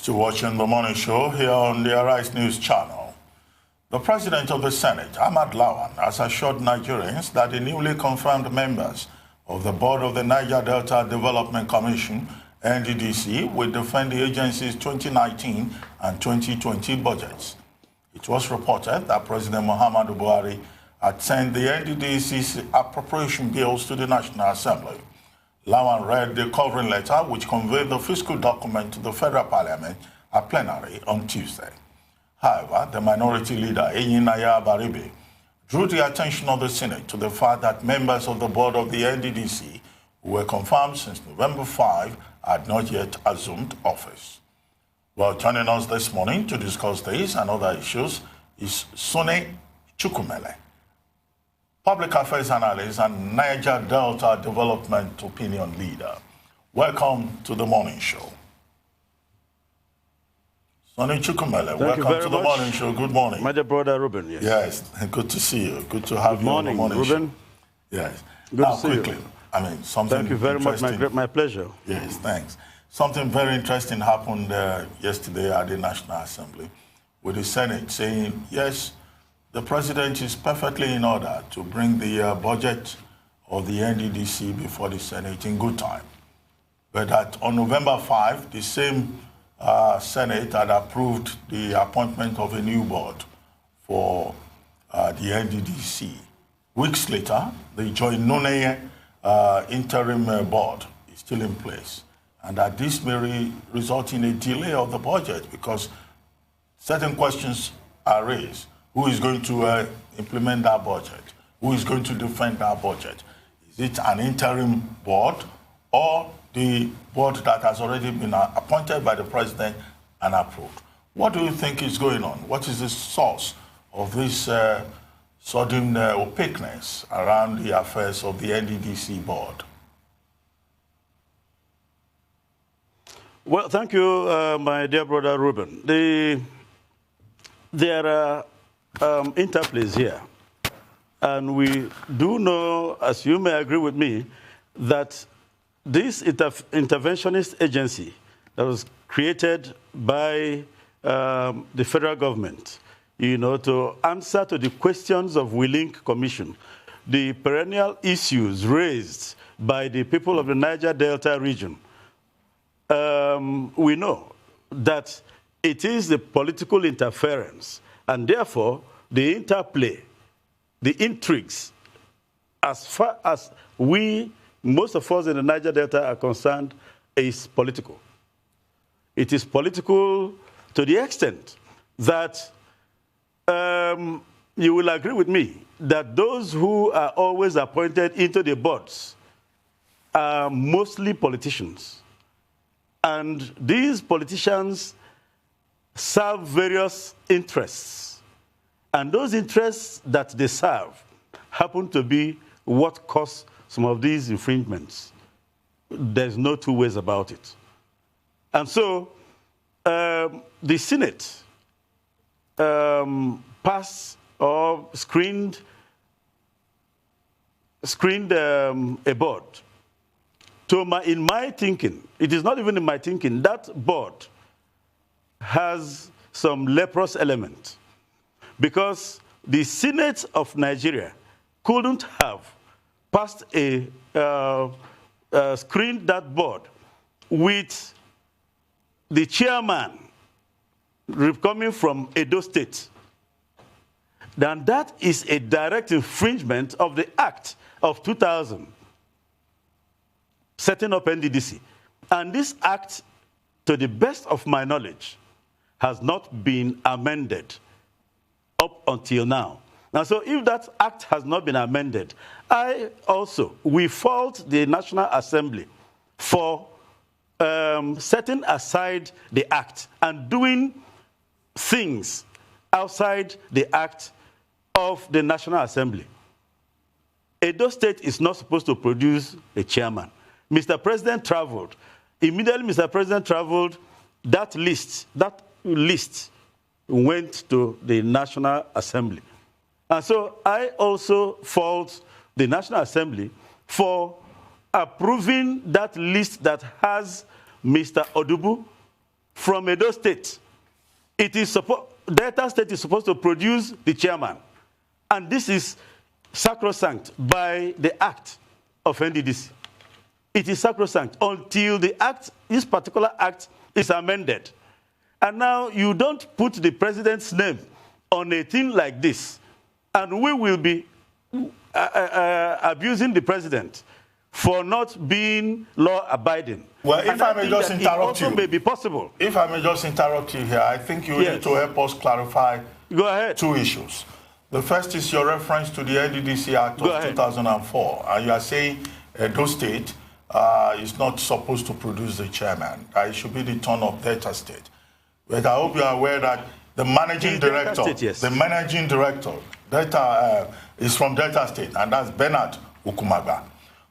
Still watching the morning show here on the Arise News channel. The President of the Senate, Ahmad Lawan, has assured Nigerians that the newly confirmed members of the board of the Niger Delta Development Commission, NDDC, will defend the agency's 2019 and 2020 budgets. It was reported that President Muhammadu Buhari had sent the NDDC's appropriation bills to the National Assembly. Lawan read the covering letter, which conveyed the fiscal document to the Federal Parliament at plenary on Tuesday. However, the minority leader, Enyinnaya Abaribe, drew the attention of the Senate to the fact that members of the board of the NDDC, who were confirmed since November 5, had not yet assumed office. Well, joining us this morning to discuss these and other issues is Sunnie Chukumele, Public Affairs Analyst and Niger Delta Development Opinion Leader. Welcome to the morning show. Sunnie Chukumele, welcome to the morning show. Good morning. My dear brother Ruben, yes. Yes, good to see you. Good to have you on the morning Ruben. show. Yes. Good now, to see quickly, you. I mean, something Thank you very much, my pleasure. Yes, thanks. Something very interesting happened yesterday at the National Assembly with the Senate saying, yes, the President is perfectly in order to bring the budget of the NDDC before the Senate in good time. But that on November 5, the same Senate had approved the appointment of a new board for the NDDC. Weeks later, the Enyinnaya interim board is still in place. And that this may result in a delay of the budget because certain questions are raised. Who is going to implement that budget? Who is going to defend that budget? Is it an interim board or the board that has already been appointed by the President and approved? What do you think is going on? What is the source of this sudden opaqueness around the affairs of the NDDC board? Well, thank you, my dear brother Ruben. There are interplays here. And we do know, as you may agree with me, that this interventionist agency that was created by the federal government, to answer to the questions of WeLink Commission, the perennial issues raised by the people of the Niger Delta region, we know that it is the political interference and therefore the interplay, the intrigues, as far as most of us in the Niger Delta are concerned, is political. It is political to the extent that you will agree with me that those who are always appointed into the boards are mostly politicians. And these politicians serve various interests. And those interests that they serve happen to be what cause some of these infringements. There's no two ways about it. And so the Senate passed or screened a board. In my thinking, it is not even in my thinking, that board has some leprous element because the Senate of Nigeria couldn't have passed screened that board with the chairman coming from Edo State. Then that is a direct infringement of the Act of 2000, setting up NDDC. And this act, to the best of my knowledge, has not been amended up until now. And so if that act has not been amended, we fault the National Assembly for setting aside the act and doing things outside the act of the National Assembly. Edo State is not supposed to produce a chairman. Mr. President traveled. Immediately Mr. President traveled, that list went to the National Assembly. And so I also fault the National Assembly for approving that list that has Mr. Odubu, from Edo State. Delta State is supposed to produce the chairman. And this is sacrosanct by the act of NDDC. It is sacrosanct until this particular act is amended. And now you don't put the president's name on a thing like this. And we will be abusing the president for not being law-abiding. Well, if I may just interrupt you. It also may be possible. If I may just interrupt you here, I think you need to help us clarify two issues. The first is your reference to the NDDC Act of 2004. And you are saying Edo State is not supposed to produce the chairman. It should be the turn of Delta State. But I hope you are aware that the managing director, Delta, is from Delta State, and that's Bernard Ukumaga.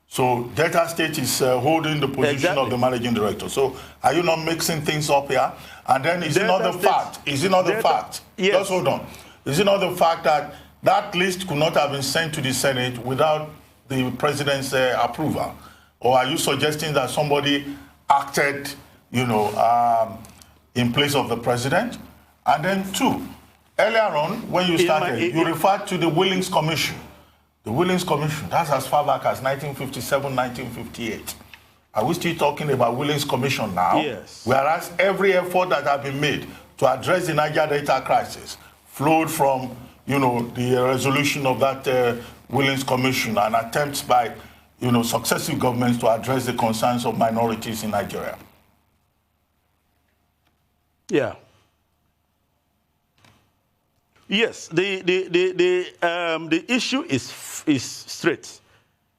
So Delta State is holding the position of the managing director. So are you not mixing things up here? And then is it not the fact? Is it not the fact? Yes. Just hold on. Is it not the fact that that list could not have been sent to the Senate without the president's approval? Or are you suggesting that somebody acted, you know, in place of the president? And then two, earlier on, when you started, you referred to the Willings Commission. The Willings Commission, that's as far back as 1957, 1958. Are we still talking about Willings Commission now? Yes. Whereas every effort that has been made to address the Niger Delta crisis flowed from, you know, the resolution of that Willings Commission and attempts by, you know, successive governments to address the concerns of minorities in Nigeria. Yeah. Yes, the issue is straight.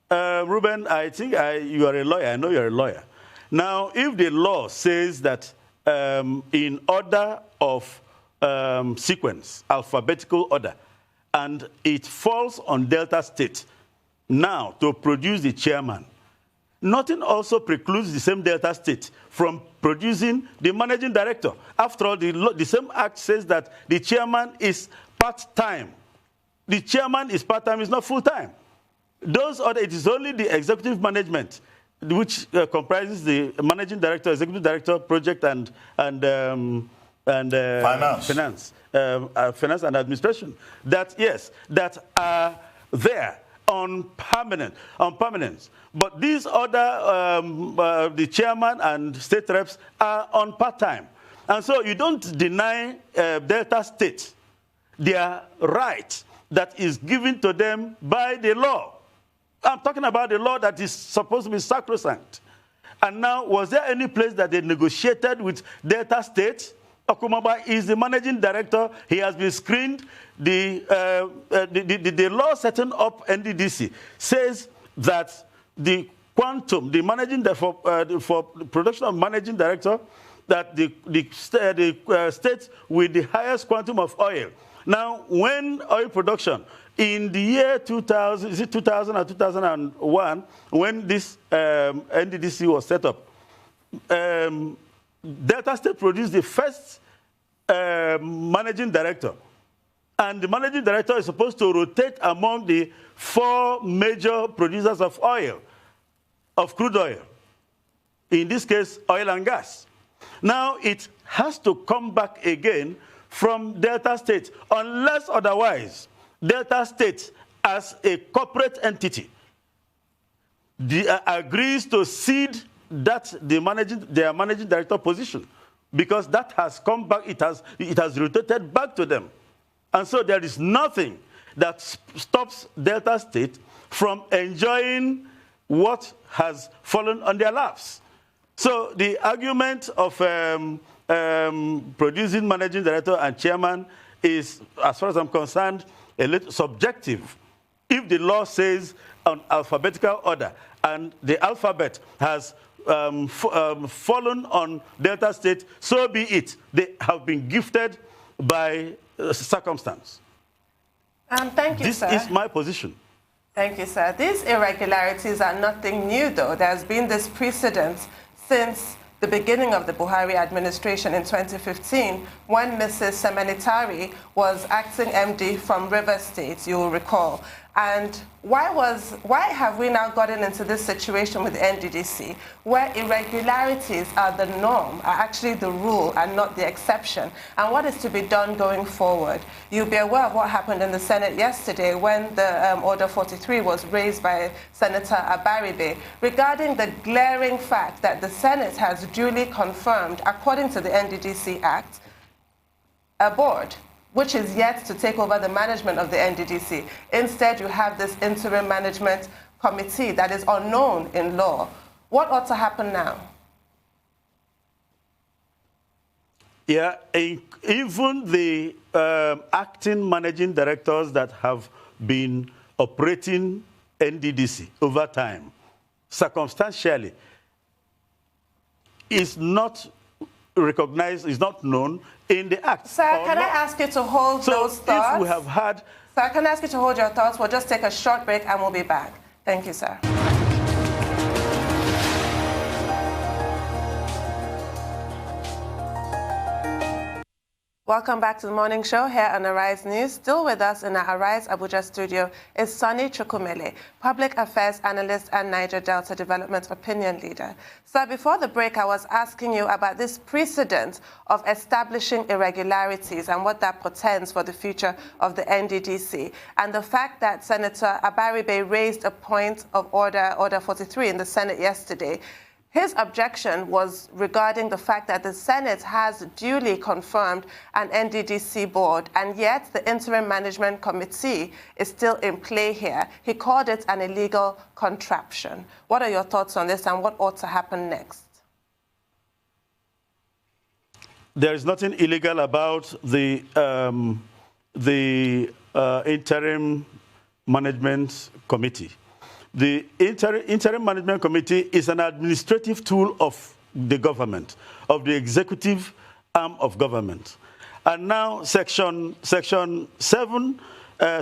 Ruben, I think you are a lawyer. I know you're a lawyer. Now, if the law says that in order of sequence, alphabetical order, and it falls on Delta State now to produce the chairman, nothing also precludes the same Delta State from producing the managing director. After all, the same act says that the chairman is part-time. The chairman is part-time, is not full-time. It is only the executive management, which comprises the managing director, executive director, project, and finance and administration. That are there on permanence. But these other, the chairman and state reps are on part-time. And so you don't deny Delta State their right that is given to them by the law. I'm talking about the law that is supposed to be sacrosanct. And now, was there any place that they negotiated with Delta State? Okumaba is the managing director. He has been screened. The law setting up NDDC says that the quantum, the managing for the production of managing director, that the state with the highest quantum of oil. Now, when oil production in the year 2000, is it 2000 or 2001, when this NDDC was set up, Delta State produced the first managing director. And the managing director is supposed to rotate among the 4 major producers of oil, of crude oil. In this case, oil and gas. Now, it has to come back again from Delta State, unless otherwise, Delta State, as a corporate entity, agrees to cede their managing director position, because that has come back, it has rotated back to them. And so there is nothing that stops Delta State from enjoying what has fallen on their laps. So the argument of producing managing director and chairman is, as far as I'm concerned, a little subjective. If the law says on alphabetical order and the alphabet has fallen on Delta State, so be it. They have been gifted by circumstance. Thank you, sir. This is my position. Thank you, sir. These irregularities are nothing new, though. There's been this precedent since the beginning of the Buhari administration in 2015, when Mrs. Semenitari was acting MD from River State, you will recall. And why have we now gotten into this situation with the NDDC, where irregularities are the norm, are actually the rule and not the exception? And what is to be done going forward? You'll be aware of what happened in the Senate yesterday when the Order 43 was raised by Senator Abaribe regarding the glaring fact that the Senate has duly confirmed, according to the NDDC Act, a board which is yet to take over the management of the NDDC. Instead, you have this interim management committee that is unknown in law. What ought to happen now? Yeah, even the acting managing directors that have been operating NDDC over time, circumstantially, is not recognized, is not known in the Act. Sir, can I ask you to hold those thoughts? If we have had... Sir, can I ask you to hold your thoughts? We'll just take a short break and we'll be back. Thank you, sir. Welcome back to the morning show here on Arise News. Still with us in our Arise Abuja studio is Sunnie Chukumele, Public Affairs Analyst and Niger Delta Development Opinion Leader. So before the break, I was asking you about this precedent of establishing irregularities and what that portends for the future of the NDDC, and the fact that Senator Abaribe raised a point of Order 43 in the Senate yesterday. His objection was regarding the fact that the Senate has duly confirmed an NDDC board, and yet the Interim Management Committee is still in play here. He called it an illegal contraption. What are your thoughts on this, and what ought to happen next? There is nothing illegal about the Interim Management Committee. The Interim Management Committee is an administrative tool of the government, of the executive arm of government. And now Section 7,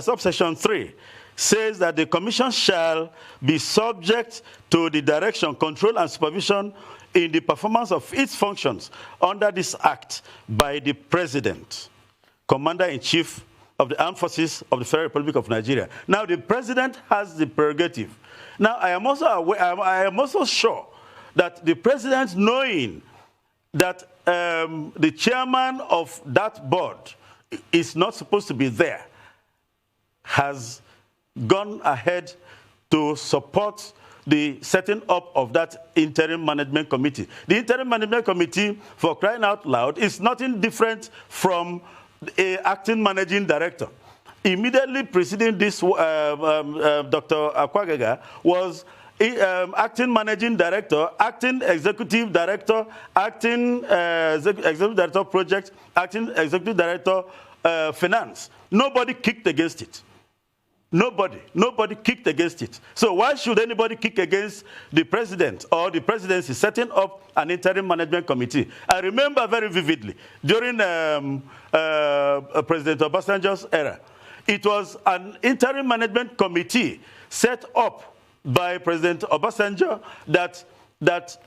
subsection 3, says that the Commission shall be subject to the direction, control, and supervision in the performance of its functions under this Act by the President, Commander-in-Chief of the Armed Forces of the Federal Republic of Nigeria. Now, the President has the prerogative. Now, I am also sure that the President, knowing that the chairman of that board is not supposed to be there, has gone ahead to support the setting up of that Interim Management Committee. The Interim Management Committee, for crying out loud, is nothing different from an acting managing director. Immediately preceding this, Dr. Akwagega was acting managing director, acting executive director, acting executive director of project, acting executive director finance. Nobody kicked against it. Nobody kicked against it. So why should anybody kick against the president or the presidency setting up an interim management committee? I remember very vividly during President Obasanjo's era, it was an interim management committee set up by President Obasanjo that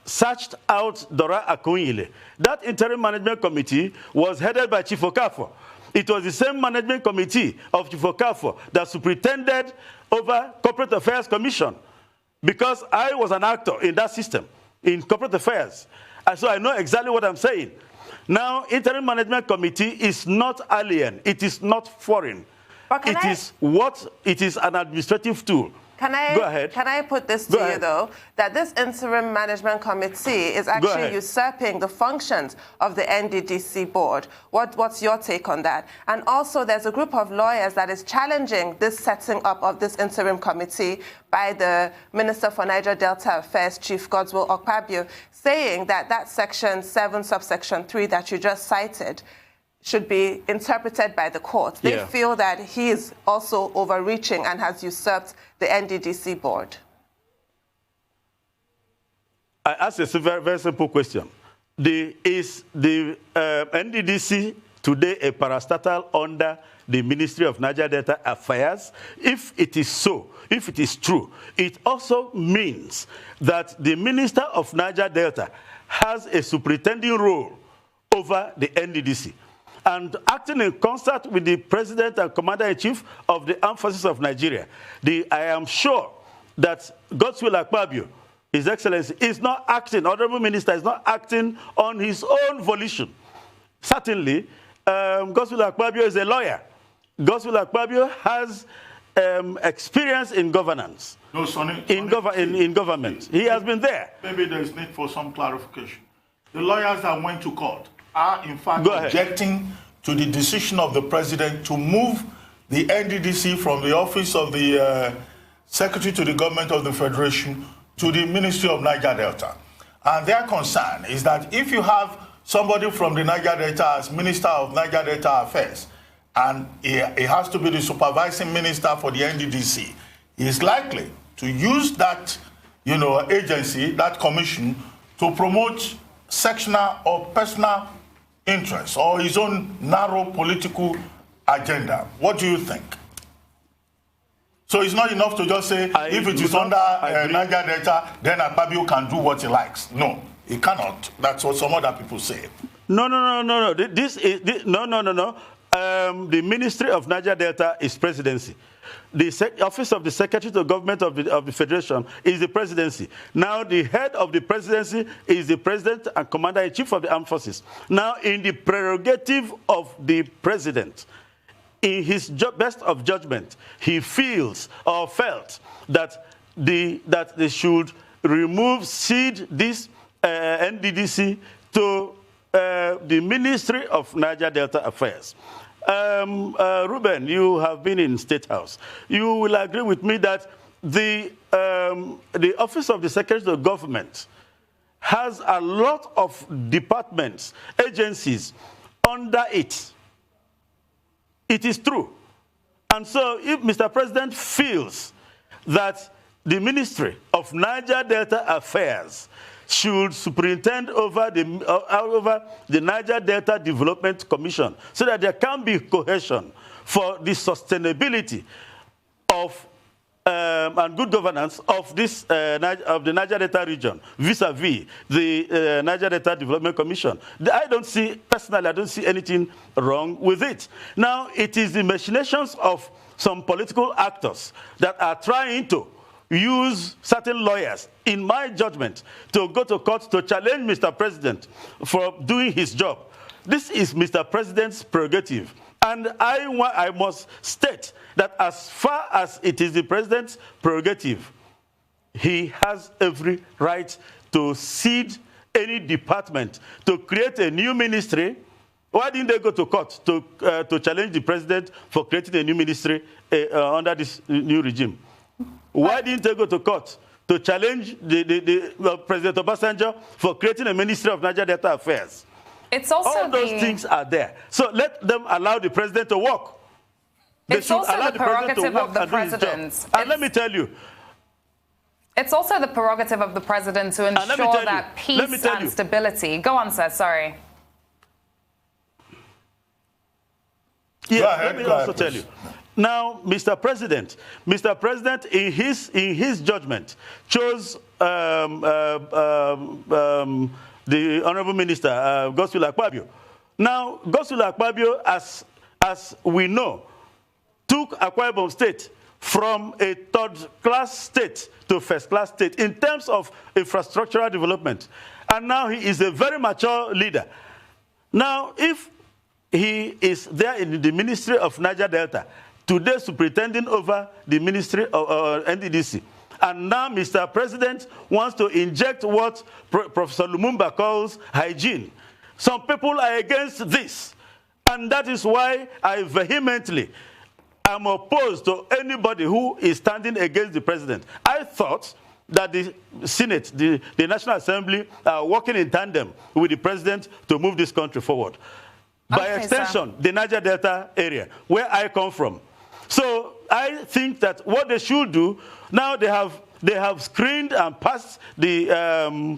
searched out Dora Akunyili. That interim management committee was headed by Chief Okafor. It was the same management committee of Chief Okafor that superintended over Corporate Affairs Commission, because I was an actor in that system, in corporate affairs. And so I know exactly what I'm saying. Now, interim management committee is not alien. It is not foreign. It is an administrative tool. Go ahead. Can I put this to you, though, that this Interim Management Committee is actually usurping the functions of the NDDC board? What's your take on that? And also, there's a group of lawyers that is challenging this setting up of this interim committee by the Minister for Niger Delta Affairs, Chief Godswill Okpabio, saying that that Section 7, subsection 3 that you just cited should be interpreted by the court. They feel that he is also overreaching and has usurped the NDDC board. I ask a very, very simple question. Is the NDDC today a parastatal under the Ministry of Niger Delta Affairs? If it is so, if it is true, it also means that the Minister of Niger Delta has a superintending role over the NDDC. and acting in concert with the President and Commander-in-Chief of the Armed Forces of Nigeria. I am sure that Godswill Akpabio, His Excellency, is not acting, Honorable Minister is not acting on his own volition. Certainly, Godswill Akpabio is a lawyer. Godswill Akpabio has experience in governance. No, Sonny, in government. He has been there. Maybe there is need for some clarification. The lawyers that went to court are, in fact, objecting to the decision of the president to move the NDDC from the office of the Secretary to the Government of the Federation to the Ministry of Niger Delta. And their concern is that if you have somebody from the Niger Delta as Minister of Niger Delta Affairs, and he has to be the supervising minister for the NDDC, he is likely to use that, agency, that commission, to promote sectional or personal interests or his own narrow political agenda. What do you think? So it's not enough to just say, if it is under Niger Delta, then Akpabio can do what he likes. No, he cannot. That's what some other people say. No. No. The Ministry of Niger Delta is presidency. The Office of the Secretary to the Government of the Federation is the presidency. Now, the head of the presidency is the President and Commander-in-Chief of the Armed Forces. Now, in the prerogative of the President, in his best of judgment, he feels or felt that they should cede this NDDC to the Ministry of Niger Delta Affairs. Ruben, you have been in State House. You will agree with me that the Office of the Secretary of Government has a lot of departments, agencies under it. It is true. And so if Mr. President feels that the Ministry of Niger Delta Affairs should superintend over the Niger Delta Development Commission so that there can be cohesion for the sustainability of and good governance of this of the Niger Delta region vis-a-vis the Niger Delta Development Commission. Personally, I don't see anything wrong with it. Now, it is the machinations of some political actors that are trying to use certain lawyers, in my judgment, to go to court to challenge Mr. President for doing his job. This is Mr. President's prerogative. And I must state that as far as it is the President's prerogative, he has every right to cede any department, to create a new ministry. Why didn't they go to court to challenge the President for creating a new ministry under this new regime? Why didn't they go to court to challenge President Obasanjo for creating a Ministry of Niger Delta Affairs? It's also all those things are there. So let them allow the president to work. It's also the prerogative of the president. And let me tell you, it's also the prerogative of the president to ensure that peace and stability. Go on, sir. Sorry. Yeah, let me also tell you. Now, Mr. President, in his judgment, chose the Honorable Minister, Godswill Akpabio. Now, Godswill Akpabio, as we know, took Akwa Ibom State from a third-class state to first-class state in terms of infrastructural development. And now he is a very mature leader. Now, if he is there in the Ministry of Niger Delta, today superintending over the Ministry of NDDC, and now Mr. President wants to inject what Professor Lumumba calls hygiene. Some people are against this, and that is why I vehemently am opposed to anybody who is standing against the president. I thought that the Senate, the National Assembly, are working in tandem with the president to move this country forward. By extension, the Niger Delta area, where I come from. So I think that what they should do, now they have screened and passed the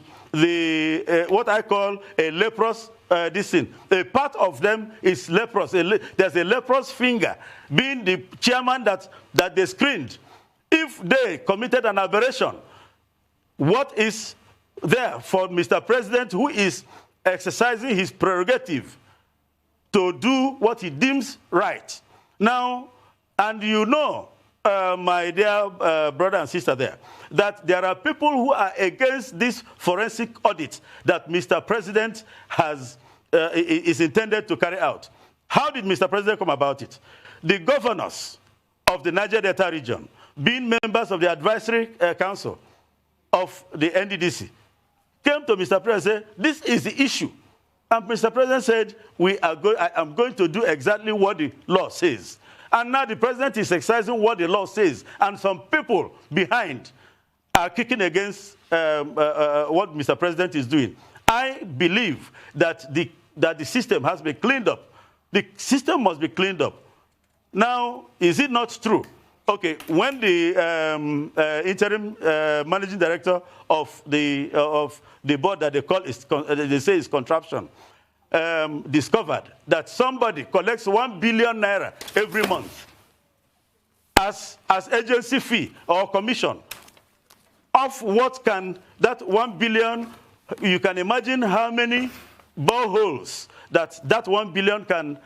what I call a leprous this thing. A part of them is leprous. There's a leprous finger, being the chairman that they screened. If they committed an aberration, what is there for Mr. President, who is exercising his prerogative to do what he deems right. Now, and you know, my dear brother and sister there, that there are people who are against this forensic audit that Mr. President is intended to carry out. How did Mr. President come about it? The governors of the Niger Delta region, being members of the advisory council of the NDDC, came to Mr. President and said, this is the issue. And Mr. President said, I am going to do exactly what the law says. And now the president is exercising what the law says, and some people behind are kicking against what Mr. President is doing. I believe that the system has been cleaned up. The system must be cleaned up. Now, is it not true? Okay, when the interim managing director of the board that they say is contraption discovered that somebody collects 1 billion naira every month as agency fee or commission, of what can that 1 billion, you can imagine how many boreholes that 1 billion can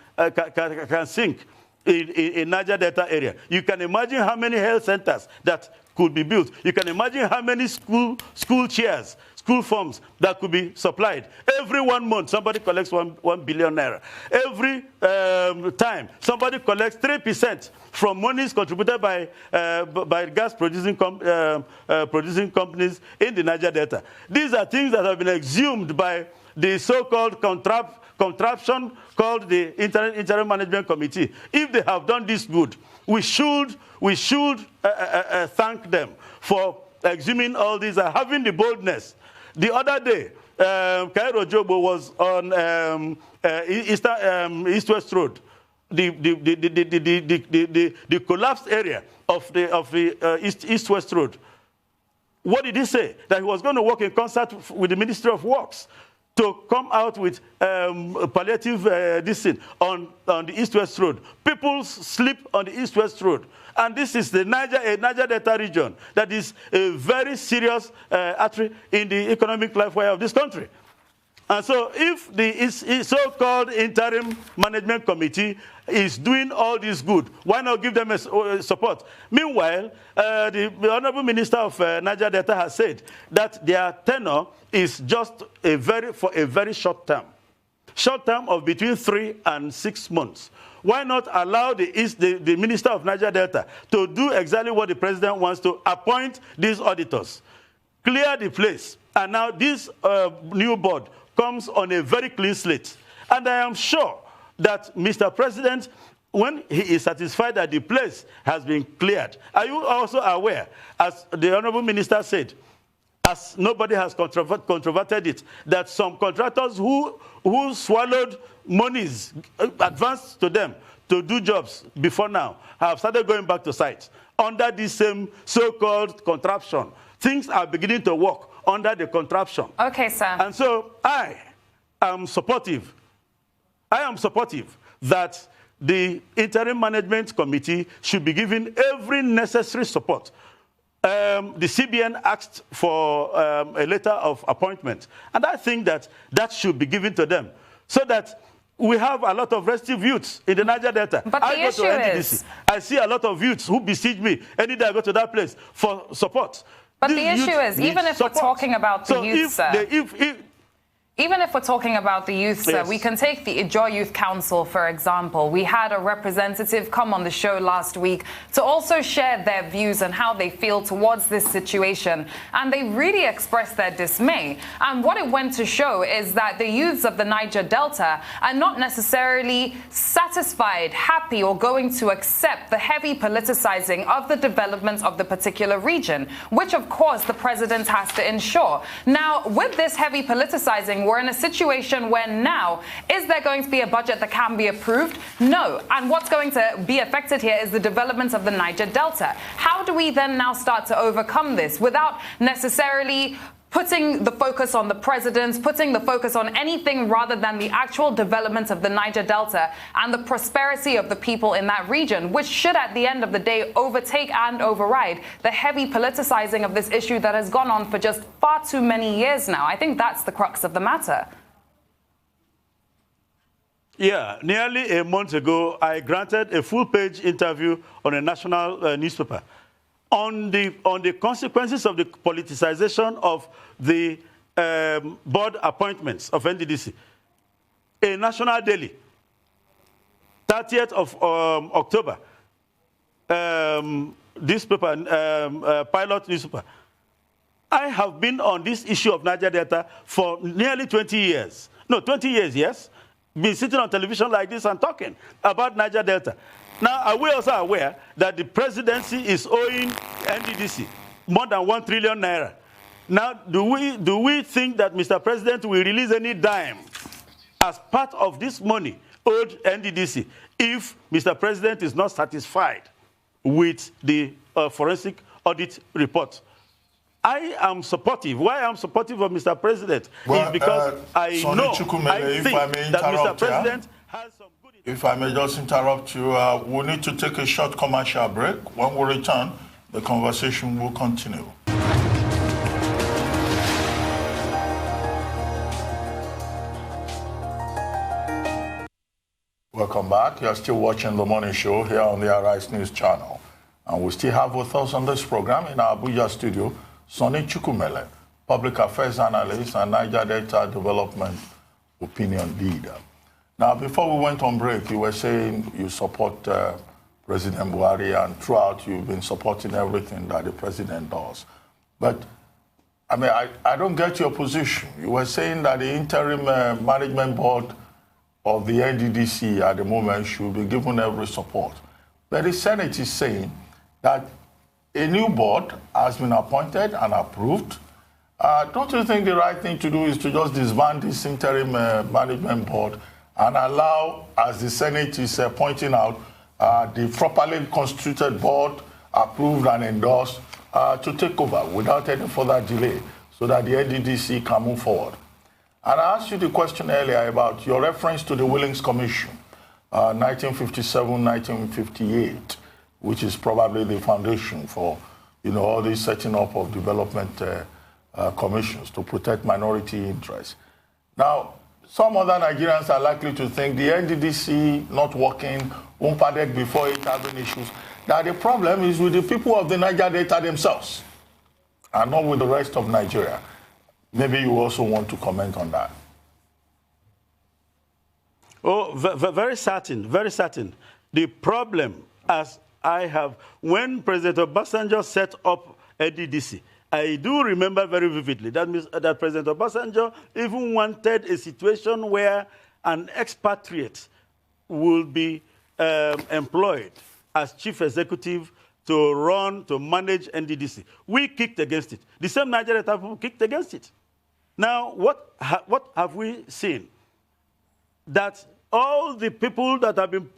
sink in Niger Delta area. You can imagine how many health centers that could be built. You can imagine how many school chairs, school forms that could be supplied. Every 1 month, somebody collects 1 billion naira. Every time, somebody collects 3% from monies contributed by gas producing companies in the Niger Delta. These are things that have been exhumed by the so-called contraption called the Interim Management Committee. If they have done this good, we should thank them for exhuming all these and having the boldness. The other day, Cairo Jobo was on East-West Road, the collapsed area of the East-West Road. What did he say? That he was going to work in concert with the Ministry of Works to come out with palliative this on the East-West Road. People sleep on the East-West Road. And this is the Niger Delta region that is a very serious artery in the economic life of this country. And so if the so-called Interim Management Committee is doing all this good, why not give them support? Meanwhile, the Honorable Minister of Niger Delta has said that their tenure is just for a very short term of between 3 and 6 months. Why not allow the Minister of Niger Delta to do exactly what the President wants, to appoint these auditors, clear the place, and now this new board comes on a very clean slate. And I am sure that Mr. President, when he is satisfied that the place has been cleared, are you also aware, as the Honorable Minister said, as nobody has controverted it, that some contractors who swallowed monies advanced to them to do jobs before now have started going back to site under this same so-called contraption. Things are beginning to work under the contraption. Okay, sir. And so I am supportive. That the Interim Management Committee should be given every necessary support. The CBN asked for a letter of appointment, and I think that should be given to them so that we have a lot of restive youths in the Niger Delta. But I go to NDDC. I see a lot of youths who besiege me any day I go to that place for support. But the issue is, even if we're talking about the youth, sir, even if we're talking about the youth, sir, we can take the Ijaw Youth Council, for example. We had a representative come on the show last week to also share their views and how they feel towards this situation. And they really expressed their dismay. And what it went to show is that the youths of the Niger Delta are not necessarily satisfied, happy, or going to accept the heavy politicizing of the development of the particular region, which, of course, the president has to ensure. Now, with this heavy politicizing, we're in a situation where now, is there going to be a budget that can be approved? No. And what's going to be affected here is the development of the Niger Delta. How do we then now start to overcome this without necessarily putting the focus on the president, putting the focus on anything rather than the actual development of the Niger Delta and the prosperity of the people in that region, which should at the end of the day overtake and override the heavy politicizing of this issue that has gone on for just far too many years now? I think that's the crux of the matter. Yeah, nearly a month ago, I granted a full-page interview on a national newspaper on the consequences of the politicization of the board appointments of NDDC. A national daily, 30th of October, this paper, pilot newspaper. I have been on this issue of Niger Delta for nearly 20 years. No, 20 years, yes. Been sitting on television like this and talking about Niger Delta. Now, are we also aware that the presidency is owing NDDC more than 1 trillion naira? Now, do we think that Mr. President will release any dime as part of this money owed NDDC if Mr. President is not satisfied with the forensic audit report? I am supportive. Why I'm supportive of Mr. President is because I think that Mr. President has some good... If I may just interrupt you, we need to take a short commercial break. When we return, the conversation will continue. Welcome back. You're still watching The Morning Show here on the Arise News channel. And we still have with us on this program in our Abuja studio, Sunnie Chukumele, Public Affairs Analyst and Niger Delta Development Opinion Leader. Now, before we went on break, you were saying you support President Buhari, and throughout you've been supporting everything that the president does. But, I mean, I don't get your position. You were saying that the interim management board of the NDDC at the moment should be given every support. But the Senate is saying that a new board has been appointed and approved. Don't you think the right thing to do is to just disband this interim management board and allow, as the Senate is pointing out, the properly constituted board approved and endorsed to take over without any further delay so that the NDDC can move forward? And I asked you the question earlier about your reference to the Willings Commission, 1957-1958, which is probably the foundation for, all this setting up of development commissions to protect minority interests. Now, some other Nigerians are likely to think the NDDC not working, unpadded before it having issues, that the problem is with the people of the Niger Delta themselves and not with the rest of Nigeria. Maybe you also want to comment on that. Oh, very certain, very certain. The problem, as I have, when President Obasanjo set up NDDC, I do remember very vividly that President Obasanjo even wanted a situation where an expatriate will be employed as chief executive to manage NDDC. We kicked against it. The same Nigerian people kicked against it. Now, what have we seen? That all the people that have been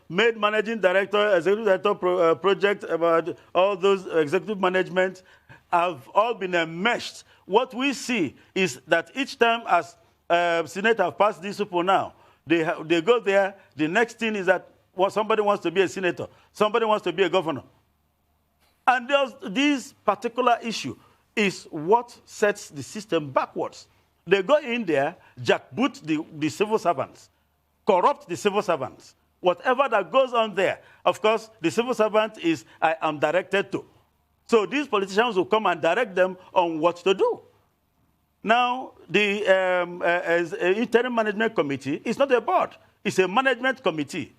made managing director, executive director project, about all those executive management have all been enmeshed. What we see is that each time as Senate have passed these people now, they go there, the next thing is that somebody wants to be a senator, somebody wants to be a governor. And this particular issue is what sets the system backwards. They go in there, jackboot the civil servants, corrupt the civil servants. Whatever that goes on there, of course, the civil servant is, I am directed to. So these politicians will come and direct them on what to do. Now, the interim management committee is not a board. It's a management committee.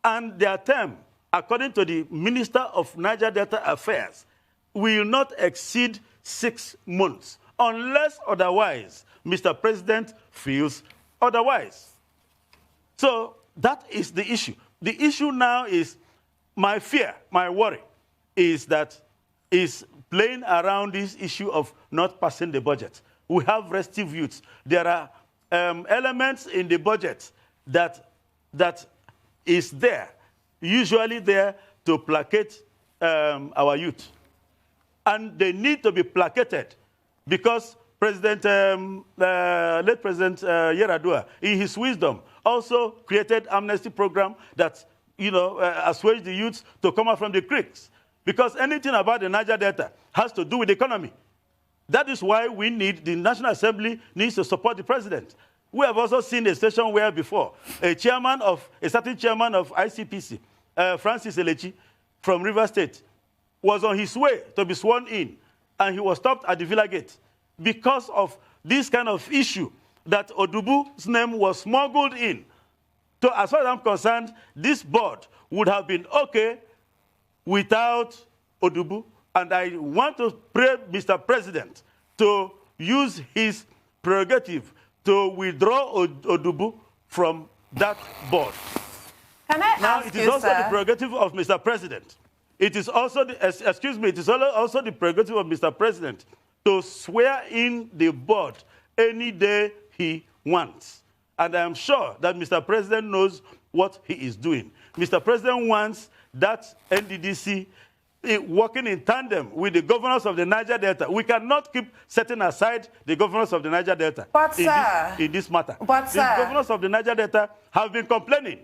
And their term, according to the Minister of Niger Delta Affairs, will not exceed 6 months, unless otherwise Mr. President feels otherwise. So that is the issue. The issue now is my fear, my worry, is playing around this issue of not passing the budget. We have restive youths. There are elements in the budget that is there, usually there to placate our youth. And they need to be placated because late President Yar'Adua, in his wisdom, also created amnesty program that, assuaged the youths to come out from the creeks. Because anything about the Niger Delta has to do with the economy. That is why we need, the National Assembly needs to support the president. We have also seen a situation where before a certain chairman of ICPC, Francis Elechi from River State, was on his way to be sworn in, and he was stopped at the Villa Gate because of this kind of issue that Odubu's name was smuggled in. So as far as I'm concerned, this board would have been okay without Odubu, and I want to pray Mr. President to use his prerogative to withdraw Odubu from that board. Can I now, ask it is also the prerogative of Mr. President. It is also the, it is also the prerogative of Mr. President to swear in the board any day he wants. And I am sure that Mr. President knows what he is doing. Mr. President wants that NDDC working in tandem with the governors of the Niger Delta. We cannot keep setting aside the governors of the Niger Delta in this matter. But, the governors of the Niger Delta have been complaining.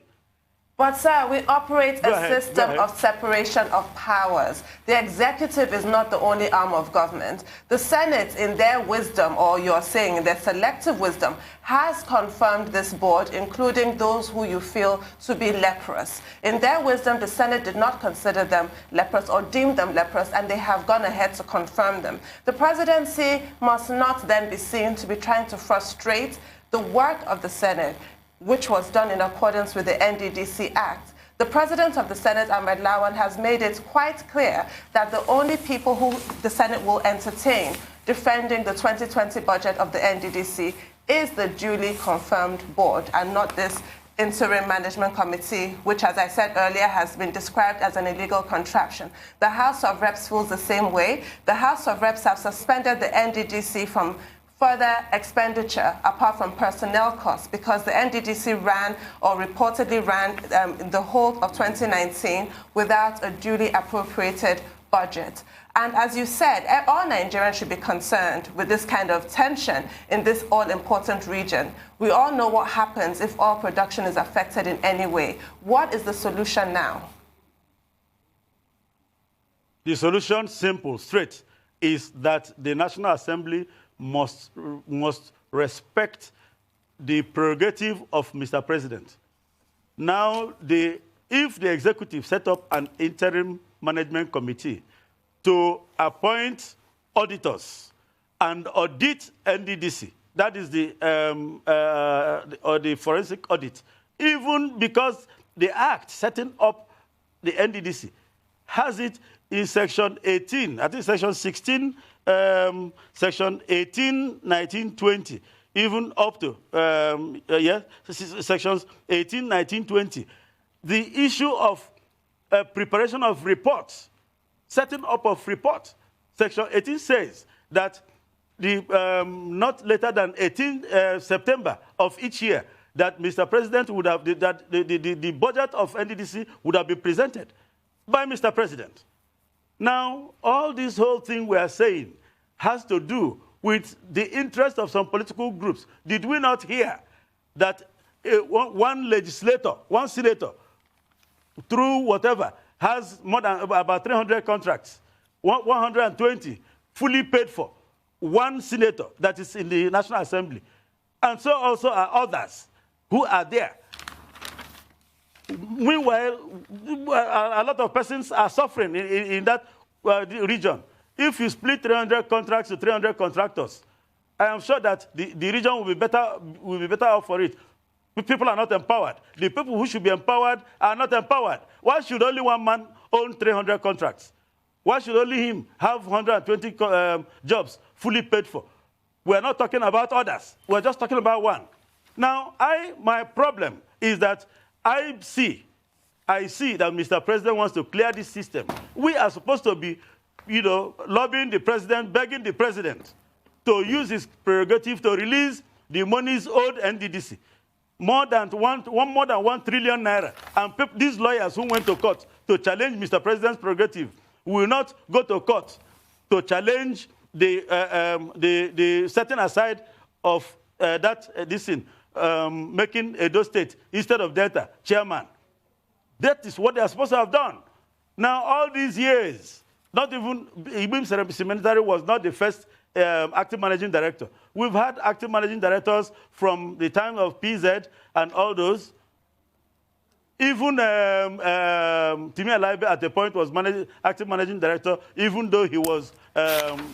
But, sir, we operate a system of separation of powers. The executive is not the only arm of government. The Senate, in their wisdom, or you're saying in their selective wisdom, has confirmed this board, including those who you feel to be leprous. In their wisdom, the Senate did not consider them leprous or deem them leprous, and they have gone ahead to confirm them. The presidency must not then be seen to be trying to frustrate the work of the Senate, which was done in accordance with the NDDC Act. The President of the Senate, Ahmad Lawan, has made it quite clear that the only people who the Senate will entertain defending the 2020 budget of the NDDC is the duly confirmed board and not this interim management committee, which, as I said earlier, has been described as an illegal contraption. The House of Reps feels the same way. The House of Reps have suspended the NDDC from further expenditure apart from personnel costs because the NDDC ran or reportedly ran the whole of 2019 without a duly appropriated budget. And as you said, all Nigerians should be concerned with this kind of tension in this all-important region. We all know what happens if oil production is affected in any way. What is the solution now? The solution, simple, straight, is that the National Assembly must respect the prerogative of Mr. President. Now, if the executive set up an interim management committee to appoint auditors and audit NDDC, that is the forensic audit, even because the act setting up the NDDC has it in Section 18, I think Section 16, Section 18, 19, 20, even up to, Sections 18, 19, 20. The issue of preparation of reports, setting up of reports. Section 18 says that not later than 18 September of each year, that Mr. President would have, that the budget of NDDC would have been presented by Mr. President. Now, all this whole thing we are saying has to do with the interest of some political groups. Did we not hear that one legislator, one senator, through whatever, has more than about 300 contracts, 120 fully paid for, one senator that is in the National Assembly. And so also are others who are there. Meanwhile, a lot of persons are suffering in that region. If you split 300 contracts to 300 contractors, I am sure that the region will be better off for it. People are not empowered. The people who should be empowered are not empowered. Why should only one man own 300 contracts? Why should only him have 120 jobs fully paid for? We're not talking about others. We're just talking about one. Now, my problem is that I see that Mr. President wants to clear this system. We are supposed to be, lobbying the president, begging the president to use his prerogative to release the monies owed NDDC. More than 1 trillion naira. And these lawyers who went to court to challenge Mr. President's prerogative will not go to court to challenge the setting aside of making Edo State instead of Delta chairman. That is what they are supposed to have done. Now, all these years, Not even Ibim Cemetery was not the first active managing director. We've had active managing directors from the time of PZ and all those. Even Timi Alaibe at the point was active managing director, even though he was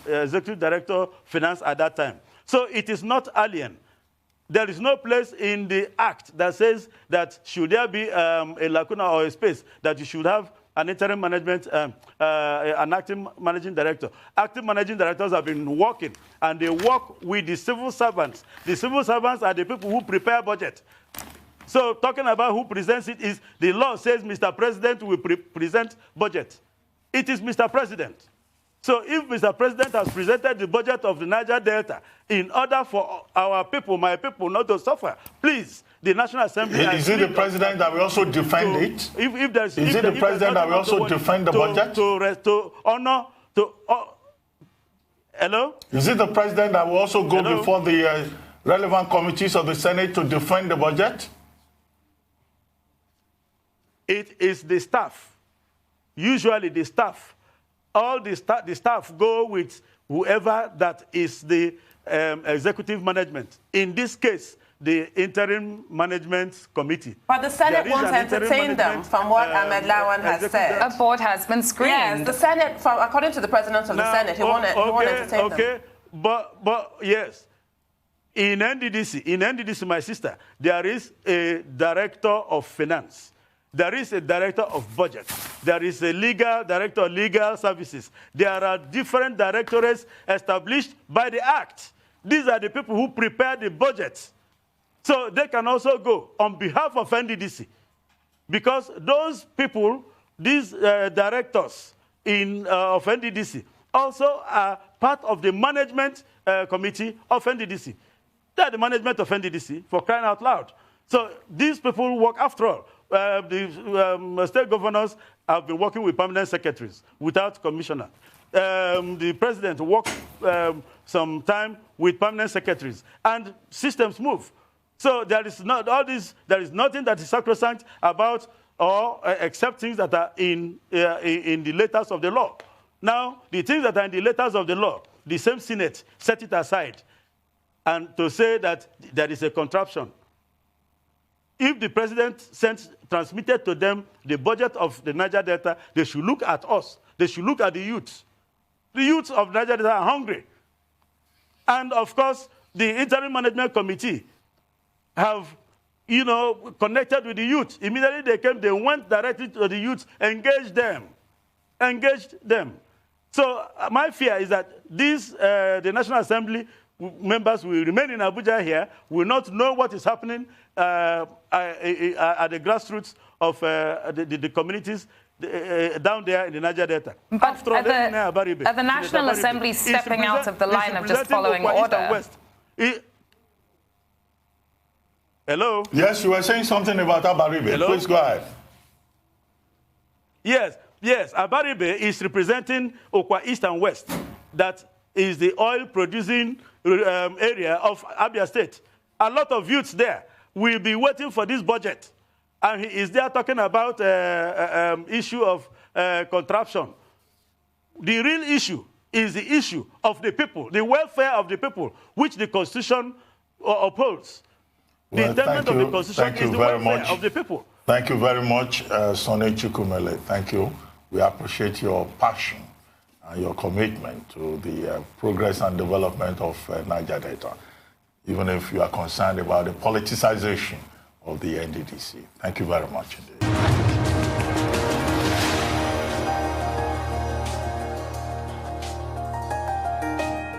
executive director finance at that time. So it is not alien. There is no place in the act that says that should there be a lacuna or a space that you should have an interim management, an active managing director. Active managing directors have been working, and they work with the civil servants. The civil servants are the people who prepare budget. So talking about who presents it is, the law says Mr. President will present budget. It is Mr. President. So if Mr. President has presented the budget of the Niger Delta in order for our people, my people, not to suffer, please, the National Assembly... Is it the President that will also defend it? Is it the President that will also defend the budget? To honor... Hello? Is it the President that will also go before the relevant committees of the Senate to defend the budget? It is the staff. Usually the staff. All the staff go with whoever that is the executive management. In this case, the interim management committee. But the Senate won't entertain them, from what Ahmad Lawan has said. A board has been screened. Yes, the Senate, according to the President of the Senate, he won't entertain them. But yes, in NDDC, my sister, there is a director of finance. There is a director of budget. There is a director of legal services. There are different directorates established by the Act. These are the people who prepare the budget. So they can also go on behalf of NDDC. Because those people, these directors of NDDC, also are part of the management committee of NDDC. They are the management of NDDC, for crying out loud. So these people work after all. The state governors have been working with permanent secretaries without commissioner. The president worked some time with permanent secretaries, and systems move. So there is not all this. There is nothing that is sacrosanct about or except things that are in the letters of the law. Now, the things that are in the letters of the law, the same Senate set it aside, and to say that there is a contraption. If the president transmitted to them the budget of the Niger Delta, they should look at us. They should look at the youth. The youth of Niger Delta are hungry. And of course, the interim management committee have, connected with the youth. Immediately they came, they went directly to the youth, engaged them. So my fear is that the National Assembly members will remain in Abuja here, will not know what is happening at the grassroots of the communities down there in the Niger Delta. But are the National Assembly stepping out of the line of just following order? Hello? Yes, you were saying something about Abaribe. Hello? Please go ahead. Yes, Abaribe is representing Okwa East and West. That is the oil-producing area of Abia State. A lot of youths there will be waiting for this budget. And he is there talking about issue of contraption. The real issue is the issue of the people, the welfare of the people, which the Constitution upholds. Well, the intent of the Constitution is the welfare of the people. Thank you very much, Sunnie Chukumele. Thank you. We appreciate your passion and your commitment to the progress and development of Niger Delta, even if you are concerned about the politicization of the NDDC. Thank you very much indeed.